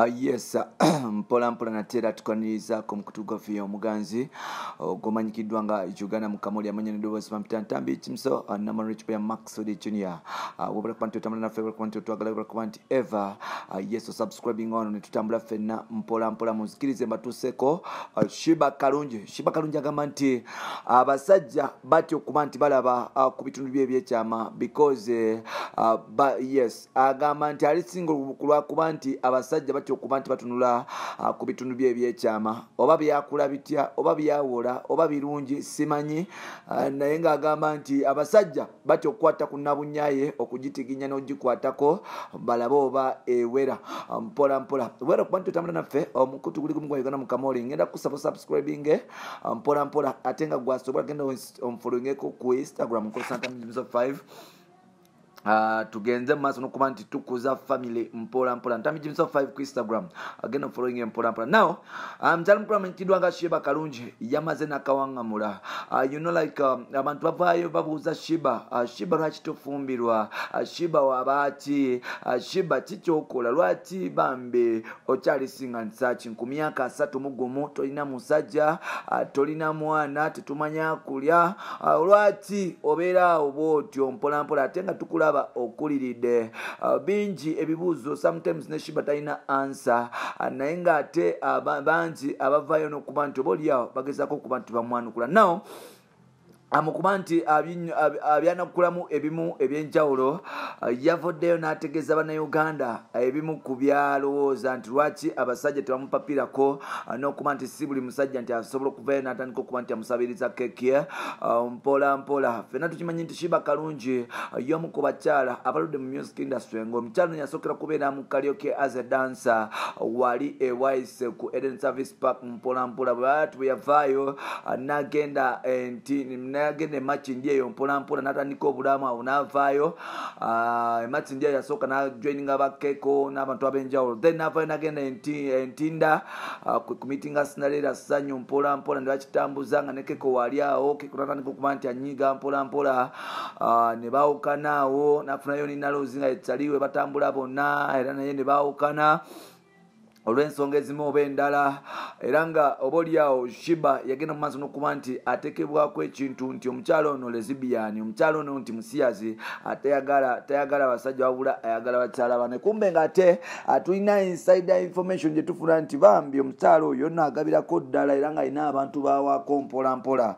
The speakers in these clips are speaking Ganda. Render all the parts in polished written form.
Yes, mpola mpola natera tukaniriza ku mukutu gwaffe omuganzi gomanyikiddwa nga Uganda mukamuli amanya neddoboozi Ntambi Kimso namano Rich Bear Maxwell Junior wabula kuba nti otambula naffe kuba nti otwagala kuba nti eva yes subscribing on netutambula ffenna mpola mpola muzikirize mbatuuseko Shiba Kalungi agamba nti abasajja batyo okuba nti balaba ku bitundu bye ebyekyama because yes agamba nti alisinga kulwakuba nti abasajja batyo okuba nti batunula ku bitundu bye ebyekyama oba byakula bitya oba byawola oba birungi simanyi naye ng'agamba nti abasajja batyo okukwata ku nabunyaye okugitiginya n'ogikwatako balaba oba ewera mpola mpola wera okuba nti otambula naffe omukutu guli gumu gwa Uganda mukamoli ngenda kusaba subscribing mpola mpola ate nga gwasobola genda omfollowingeko ku Instagram nkosa Ntambi 5 tugenze maaso nokuba nti tukuza family mpola mpola Ntambi 5 ku Instagram agenda following mpola mpola now mtali mukulu amenyekidwa nga Shiba Kalungi yamaze nakawangamula you know like abantu bavaayo babuuza Shiba lwaki tofumbirwa Shiba wabaaki Shiba kikyokola lwaki bambe okyali singa nsaki ku myaka 31 tolina musajja tolina mwana tetumanya kulya lwaki obeera obwotyo mpola mpola ate nga tukula okuliridde bingi ebibuuzo sometimes ne Shiba talina answer naye nga ate bangi abavaayo n'okuba nti obaoliawo bagezaako okuba nti bamwanukula now amukuba nti abyanakulamu ebimu ebyenjawulo yavoddeyo n'ategeeza bannayuganda ebimu ku byalowooza nti lwaki abasajja tebamupapirako n'okuba nti si buli musajja nti asobola okuvayo n'atandika okuba nti amusabiriza keke mpola mpola ffenna tukimanyi nti Shiba Kalungi y'omu ku bakyala abaludde mu music industry ng'omukyala yasookera kubeera mu karaoke as a dancer wali ewaise ku Eden Service Park mpola mpola bwe yavaayo n'agenda agende match ndiye mpola mpola natandika obulamu awo n'avaayo match ndiye yasooka n'ajoininga bakeko n'abantu abenjawulo then n'avaayo n'agenda entinda ku meeting asinalera ssanyu mpola mpola ne bakitambuza nga ne keko wali awo keko natandika okuba nti anyiga mpola mpola ne baawukana awo n'afunayo ninalozi nga etaliwe batambula bonna era naye ne baawukana olw'ensonga ezimu oba endala era nga obaoliawo Shiba yagenda mu maaso n'okuba nti ateekebwako ekintu nti omukyalo ono lesbian omukyalo ono nti musiyazi tayagala abasajja wabula ayagala bakyala bane kumbe ng'ate tulina insider information gye tufuna nti bambi omukyalo oyo naagabirako ddala era ng'alina abantu bawaako mpola mpola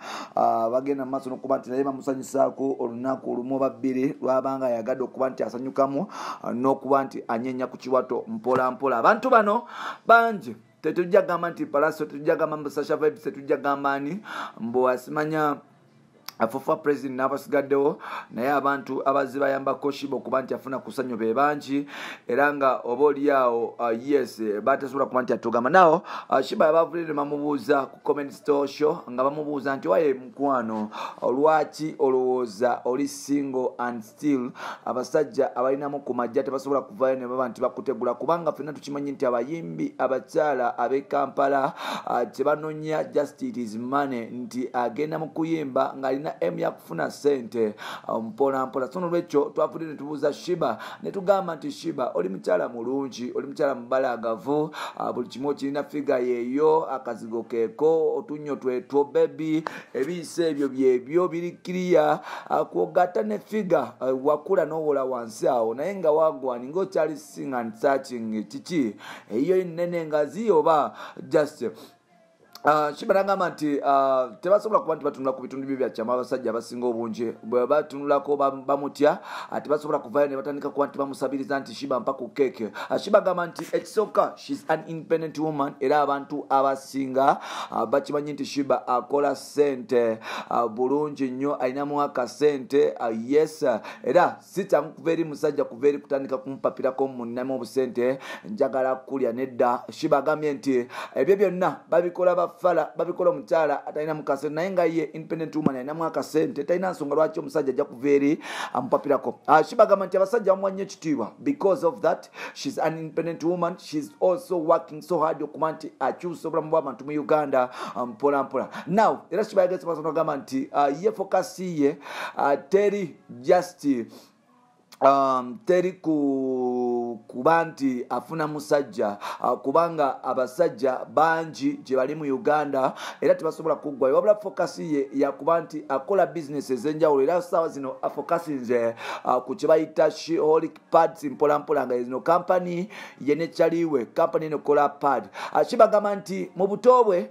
bagenda mu maaso n'okuba nti naye bamusanyusaako olunaku olumu oba bbiri lwabanga ayagadde okuba nti asanyukamu n'okuba nti anyenya ku kiwato mpola mpola abantu bano banji tetujja gamba nti Palaso tetujja gamba Mbusasha Vibes tetujja gamba ni mbo asimanya afufa president n'abasigaddewo naye abantu abazibayambako Shiba okuba nti afuna kusanyo be bangi era nga obaoliawo yes batasobola kuba nti atugamba nawo Shiba yabavulire bamubuuza ku comment show nga bamubuuza nti waye mukwano lwaki olowooza oli single and still abasajja abalinamu ku majja tebasobola kuvaayo ne baba nti bakutegula kubanga ffenna tukimanyi nti abayimbi abakyala ab'e Kampala tebanonya just it is money nti agenda mu kuyimba nga alina yakufuna sente mpola mpola sono lwekyo twafudde ne tubuuza Shiba ne tugamba nti Shiba oli mukyala mulungi oli mukyala mubalagavu buli kimu okirina figa yeeyo akazigo keeko otunnyo twetwo bebi ebiyisa ebyo byebyo birikkiriya kwogatta ne figa wakula n'owola wansi awo naye nga wagwani ng'okyali sing and searching kiki eyo nene ngazi oba just Shiba nagamba nti tebasobola kuba nti batunula ku bitundu bye byakyama abasajja abasinga obungi bwe batunulako bamutya tebasobola kuvaayo ne batandika kuba nti bamusabiriza nti Shiba mpa ku keke Shiba agamba nti ekisooka she's an independent woman era abantu abasinga bakimanyi nti Shiba akola sente bulungi nnyo alinamu akasente yes era si kyangu kuva eri musajja kuva eri kutandika kumupapirako munnamu obusente njagala kulya nedda Shiba agambye nti ebyo byonna babikola babikola omukyala atalina mukasente naye nga ye independent woman alinamu akasente talina nsonga lwaki omusajja ajja kuva eri amupapirako Shiba agamba nti abasajja bamuwa nnyo ekitiibwa because of that she's an independent woman she's also working so hard okuba nti akyusa obulamu bw'abantu mu Uganda mpola mpola now era Shiba yageze maaso n'agamba nti ye focus ye teri just teri kuba nti afuna musajja kubanga abasajja bangi gye bali mu Uganda era tebasobola kuggwayo wabula fokasi ye yakuba nti akola bizinesi ez'enjawulo era saawa zino afokasinze ku kye bayita Shiholic Pads mpolampola nga zino kampani ye nekyaliwe kampani eno ekola pad kibagamba nti mu buto bwe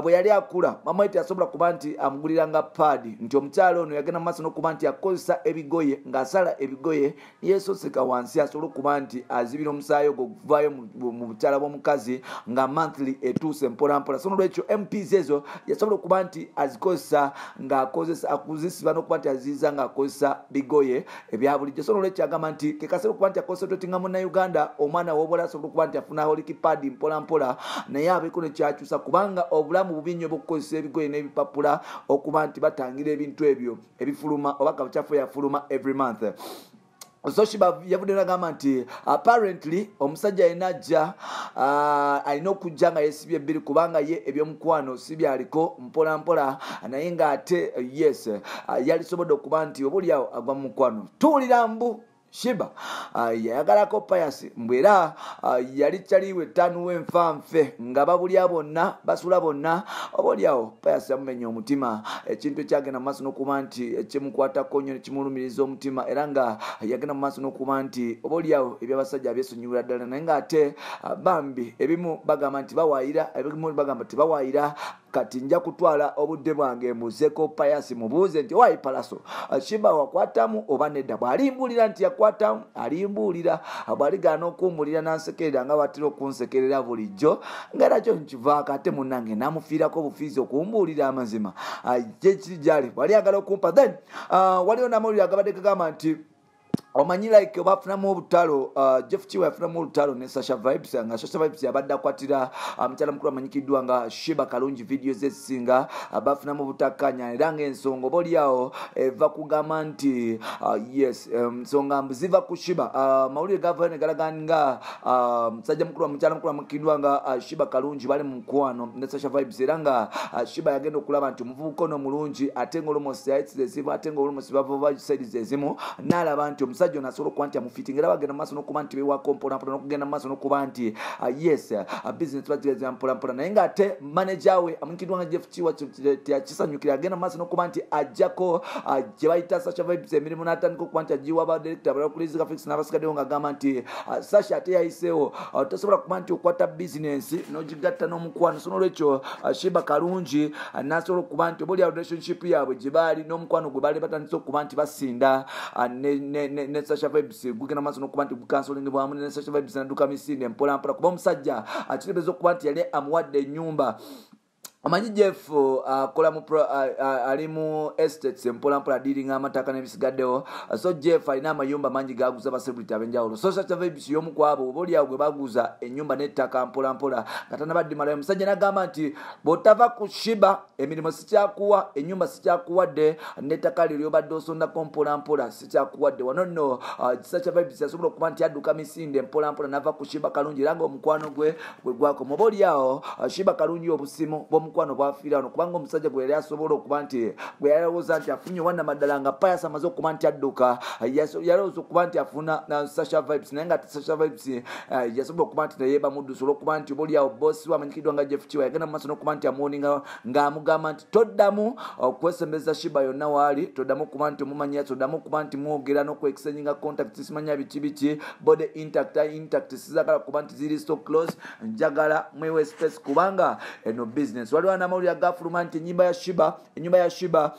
bwe yali akula mama eti asobola kuba nti amuguliranga pad nti omukyalo ono yagenda mu maaso n'okuba nti akozesa ebigoye ng'asala ebigoye yesoseka wansi asobola okuba nti azibira omusaayi ogwo okuvaayo mu bukyala bw'omukazi nga monthly etuuse mpolampola so nolwekyo MPs ezo yasobola okuba nti azikozesa ng'akozesa akuzisiba n'okuba nti aziyiza ng'akozesa bigoye ebya bulijjo so nolwekyo agamba nti kekasobola okuba nti akonsentratinga Munnayuganda omwana w'obuwala asobola okuba nti afuna Holic Pad mpolampola naye abeeko nekyakyusa kubanga obulamu bubi nnyo bw'okukozesa ebigoye n'ebipapula okuba nti batangira ebintu ebyo ebifuluma oba kabukyafu yafuluma every month. So Shiba yavudde n'agamba nti apparently omusajja yena ajja alina okujja nga yeesibye ebbiri kubanga ye ebyomukwano si byaliko mpolampola naye ng'ate yes yalisobodde okuba nti obuliawo agwa mu mukwano tuwulira mbu Shiba yayagalako Pius mbwera yali kyaliwe ttanu w'enfanfe nga babulya bonna basula bonna oboolyawo Pius yamumenya omutima ekintu ekyagenda mu maaso n'okuba nti ekimukwatako nnyo nekimulumiriza omutima era nga yagenda mu maaso n'okuba nti oboolyawo ebyabasajja abyesonyiwira ddala naye ng'ate bambi ebimu bagamba nti bawaayira ebimu bagamba tebawaayira kati nja kutwala obudde bwange mbuzeeko Pius mubuuze nti wayi Palaso Shiba wakwatamu oba nedda bw'alimbuulira nti yakwatamu alimbuulira bw'aligaana okumbulira n'ansekerera nga batera okunsekerera bulijjo nga era kyo nkivaako ate munnange n'amufiirako obufiizi okumbuulira amazima kyekiri gyali bw'ali agala okumpa then waliwo n'amawulire agabadde gagamba nti omanyi like bafunamu obutalo Jeff Chiwa yafunamu olutalo ne Sasha Vibes nga Sasha Vibes yabadde akwatira mukyala mukulu amanyikiddwa nga Shiba Kalungi videos ezisinga bafunamu obutakkaanya era ng'ensonga oboolyawo eva kugamba nti yes ensonga ziva ku Shiba mawulire gavayo ne galaga nga musajja mukulu mukyala mukulu amanyikiddwa nga Shiba Kalungi bali mu mukwano ne Sasha Vibes era nga Shiba yagenda okulaba nti omuvubuka ono mulungi ate ng'olumusi yayitiriza ezimu ate ng'olumusi bava sides ezimu n'alaba nti omusajja ono asobola okuba nti amufiitinga era bagenda mu maaso n'okuba nti bewaako mpolampola n'okugenda mu maaso n'okuba nti yes business bagireza mpolampola naye ng'ate manager we amanyikiddwa nga Jeff Chiwa teyakisanyukira agenda mu maaso n'okuba nti ajjako gye bayita Sasha Vibes emirimu n'atandika okuba nti agiwa abadirekita abalakuli Zikafix n'abasigaddewo ng'agamba nti Sasha ate yayiseewo tosobola kuba nti okwata bizinensi n'ogigatta n'omukwano so n'olwekyo Shiba Kalungi n'asobola okuba nti oboolyawo relationship yaabwe gye baali n'omukwano gwe baali batandise okuba nti basinda ne Sasha Vibes gugenda maaso n'okuba nti gukansolingi bwamu ne Sasha Vibes n'adduka misinde mpolampola kuba omusajja akitegeeza okuba nti yali amuwadde ennyumba amanyi Jeff akola ali mu estates mpolampola dealinga amataka n'ebisigaddewo so Jeff alina amayumba mangi gaguza abacelebrity ab'enjawulo so Sasha Vibes y'omu kwabo oboolyawo gwe baguza ennyumba n'ettaka mpolampola nga tanabadimalayo omusajja n'agamba nti bw'otava ku Shiba emirimu sikyakuwa ennyumba sikyakuwadde n'ettaka lyo ly'obadde osondako mpolampola sikyakuwadde wano nno Sasha Vibes yasobola okuba nti adduka misinde mpolampola n'ava ku Shiba Kalungi era ng'omukwano gwe gwakoma oboolyawo Shiba Kalungi obusimu bw'omukwano bwafiira wano kubanga omusajja gwe yali asobola okuba nti gwe yalowooza nti afunye owannamaddala nga Pius amaze okuba nti adduka yalowooza okuba nti afuna Sasha Vibes naye nga Sasha Vibes yasobola okuba nti naye bamuddusa olw'okuba nti oboolyawo bossi we amanyikiddwa nga Jeff Chiwa yagenda mu maaso n'okuba nti amuwoninga ng'amugamba nti toddamu okwesembeza Shiba yonna waali toddamu okuba nti omumanyira toddamu okuba nti mwogera n'okwekisenyinga contact simanya biki body intact sizagala kuba nti ziri so close njagala mwewe space kubanga eno business waliwo n'amawulire agafuluma nti ennyumba ya Shiba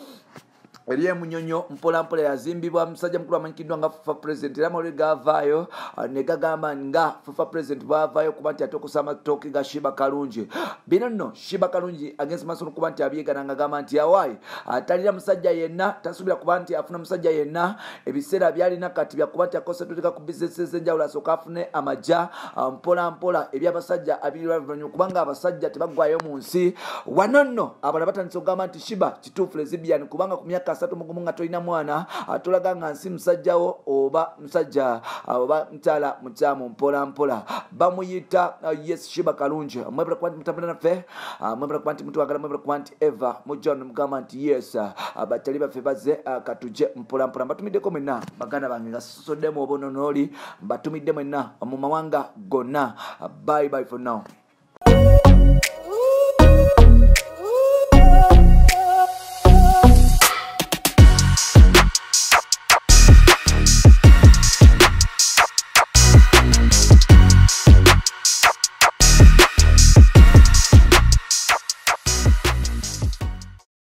eri emunyonyo mpolampola yazimbibwa musajja mukulu amanyikiddwa nga FIFA president era amawulire gavaayo ne gagamba nga FIFA president bwavaayo kuba nti atokosa amatooke ga Shiba Kalungi bino nno Shiba Kalungi agenza maaso n'okuba nti abyegana nga agamba nti awaayi atalira musajja yenna tasuubira kuba nti afuna musajja yenna ebiseera byalina kati byakuba nti akonsentreka ku bizinesi ez'enjawulo asooka afune amajja mpolampola ebyabasajja abiriravanyuma kubanga abasajja tebaggwayo mu nsi wano nno abalala batandise okugamba nti Shiba kituufu lesbian kubanga ku myaka myaka 3 nga tolina mwana atulaga nga nsi musajjawo oba musajja oba mtala mukyamu mpola bamuyita yes Sheba Kalungi mwebala kuba nti mutambula naffe mwebala kuba nti mutwagala mwebala kuba nti eva mujja mugamba nti yes abatali baffe baze katuje mpola mbatumiddeko mwenna baganda bange nga sosoddemu obononooli mbatumidde mwenna mu mawanga gonna bye for now.